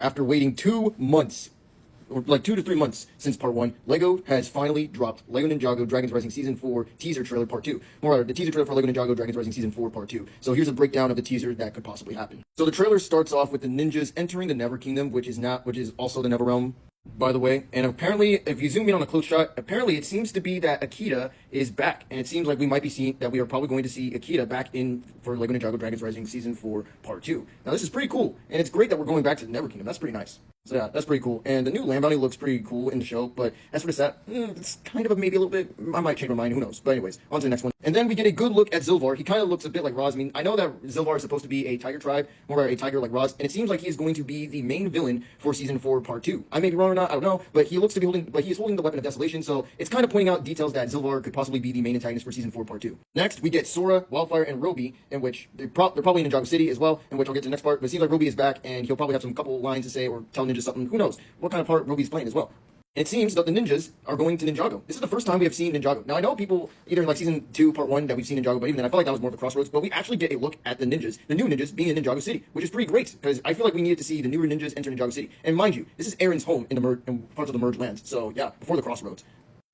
After waiting 2 months, or like 2 to 3 months since part 1, LEGO has finally dropped LEGO Ninjago Dragons Rising Season 4 teaser trailer part 2. More the teaser trailer for LEGO Ninjago Dragons Rising Season 4 part 2. So here's a breakdown of the teaser that could possibly happen. So the trailer starts off with the ninjas entering the Never Kingdom, which is also the Never Realm, by the way. And apparently, if you zoom in on a close shot, apparently it seems to be that Akita is back. And it seems like we might be seeing that we are probably going to see Akita back in for LEGO Ninjago Dragons Rising Season 4 Part 2. Now, this is pretty cool. And it's great that we're going back to the Never Kingdom. That's pretty nice. So yeah, that's pretty cool. And the new land bounty looks pretty cool in the show. But as for the set, it's kind of maybe a little bit, I might change my mind. Who knows? But anyways, on to the next one. And then we get a good look at Zilvar. He kind of looks a bit like Roz. I mean, I know that Zilvar is supposed to be a tiger tribe, more a tiger like Roz, and it seems like he is going to be the main villain for Season 4 Part 2. I may be wrong or not, I don't know, but he looks to be he's holding the Weapon of Desolation, so it's kind of pointing out details that Zilvar could possibly be the main antagonist for Season 4 Part 2. Next, we get Sora, Wildfire, and Roby, in which they're probably in Ninjago City as well, in which I'll get to the next part, but it seems like Roby is back, and he'll probably have some couple lines to say, or tell ninjas something, who knows what kind of part Roby's playing as well. It seems that the ninjas are going to Ninjago. This is the first time we have seen Ninjago. Now, I know people, either in like Season 2, Part 1, that we've seen Ninjago, but even then, I felt like that was more of a crossroads. But we actually get a look at the ninjas, the new ninjas, being in Ninjago City, which is pretty great, because I feel like we needed to see the newer ninjas enter Ninjago City. And mind you, this is Aaron's home in parts of the merged lands. So, yeah, before the crossroads.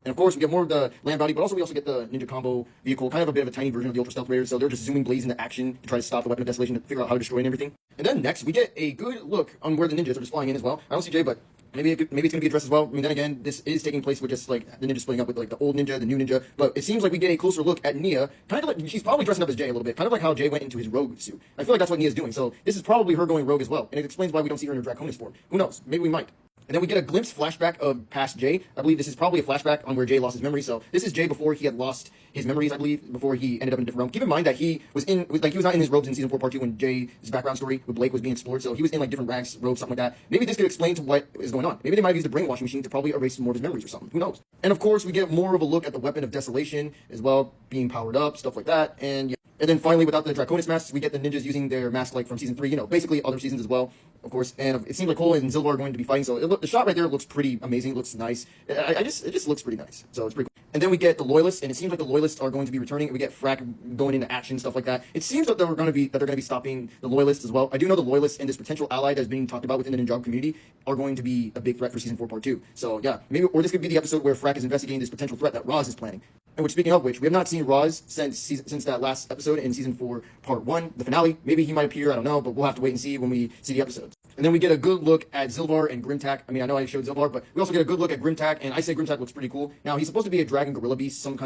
And of course, we get more of the land bounty, but we also get the ninja combo vehicle, kind of a bit of a tiny version of the Ultra Stealth Raiders. So they're just zooming Blaze into action to try to stop the Weapon of Desolation, to figure out how to destroy and everything. And then next, we get a good look on where the ninjas are just flying in as well. I don't see Jay, but maybe it's going to be addressed as well. I mean, then again, this is taking place with just like the ninja splitting up with like the old ninja, the new ninja. But it seems like we get a closer look at Nia, kind of like she's probably dressing up as Jay a little bit, kind of like how Jay went into his rogue suit. I feel like that's what Nia's doing. So this is probably her going rogue as well, and it explains why we don't see her in her Draconis form. Who knows? Maybe we might. And then we get a glimpse flashback of past Jay. I believe this is probably a flashback on where Jay lost his memory. So this is Jay before he had lost his memories, I believe, before he ended up in a different realm. Keep in mind that he was not in his robes in Season 4 Part 2 when Jay's background story with Blake was being explored. So he was in like different rags, robes, something like that. Maybe this could explain to what is going on. Maybe they might have used a brainwashing machine to probably erase more of his memories or something. Who knows? And of course, we get more of a look at the Weapon of Desolation as well, being powered up, stuff like that. And yeah. And then finally, without the Draconis masks, we get the ninjas using their mask like from Season 3, you know, basically other seasons as well, of course. And it seems like Cole and Zilvar are going to be fighting, so the shot right there looks pretty amazing. It looks nice. It just looks pretty nice. So it's pretty cool. And then we get the Loyalists, and it seems like the Loyalists are going to be returning. We get Frack going into action, stuff like that. It seems that they're going to be stopping the Loyalists as well. I do know the Loyalists and this potential ally that's being talked about within the Ninjago community are going to be a big threat for Season 4 Part 2. So yeah, maybe, or this could be the episode where Frack is investigating this potential threat that Roz is planning. And which, speaking of which, we have not seen Roz since that last episode in Season 4 Part 1, the finale. Maybe he might appear, I don't know, but we'll have to wait and see when we see the episodes. And then we get a good look at Zilvar and Grimtack. I mean, I know I showed Zilvar, but we also get a good look at Grimtack, and I say Grimtack looks pretty cool. Now, he's supposed to be a dragon gorilla beast, some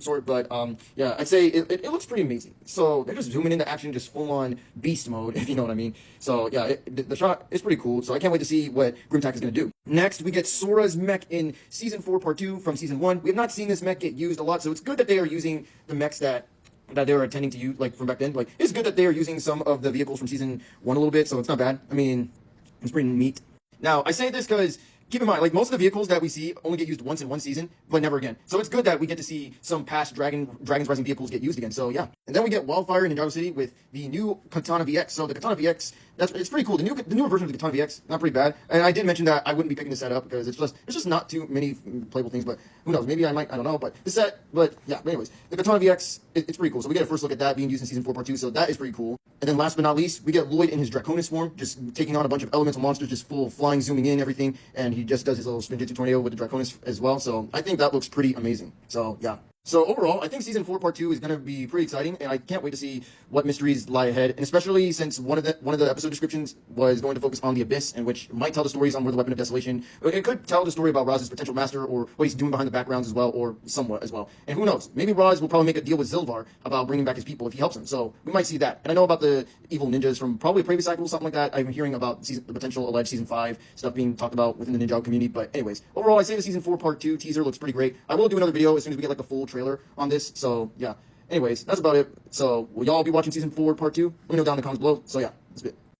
sort, but yeah, I'd say it looks pretty amazing. So they're just zooming into action, just full-on beast mode, if you know what I mean. So yeah, the shot is pretty cool, so I can't wait to see what Grimtack is going to do. Next, we get Sora's mech in Season 4 Part 2 from Season 1. We have not seen this mech get used a lot, so it's good that they are using the mechs that they were intending to use, like, from back then. Like, it's good that they are using some of the vehicles from Season 1 a little bit, so it's not bad. I mean, it's pretty neat. Now, I say this because, keep in mind, like, most of the vehicles that we see only get used once in one season, but never again. So it's good that we get to see some past Dragons Rising vehicles get used again, so yeah. And then we get Wildfire in Ninjago City with the new Katana VX. So the Katana VX, it's pretty cool. The newer version of the Katana VX, not pretty bad. And I did mention that I wouldn't be picking this set up because it's just not too many playable things, but who knows, maybe I might, I don't know, but yeah, but anyways, the Katana VX, it's pretty cool. So we get a first look at that being used in Season 4 Part 2, so that is pretty cool. And then last but not least, we get Lloyd in his Draconis form, just taking on a bunch of elemental monsters, just full flying, zooming in, everything, and he just does his little Spinjitzu tornado with the Draconis as well, so I think that looks pretty amazing. So yeah. So overall, I think Season 4 Part 2 is going to be pretty exciting, and I can't wait to see what mysteries lie ahead, and especially since one of the episode descriptions was going to focus on the Abyss, and which might tell the stories on where the Weapon of Desolation, it could tell the story about Roz's potential master, or what he's doing behind the backgrounds as well, or somewhat as well. And who knows, maybe Roz will probably make a deal with Zilvar about bringing back his people if he helps him, so we might see that. And I know about the evil ninjas from probably a previous cycle, something like that. I've been hearing about the potential alleged Season 5 stuff being talked about within the Ninjago community, but anyways, overall, I say the Season 4 Part 2 teaser looks pretty great. I will do another video as soon as we get like a full trailer on this. So, yeah. Anyways, that's about it. So, will y'all be watching Season 4 Part 2? Let me know down in the comments below. So, yeah.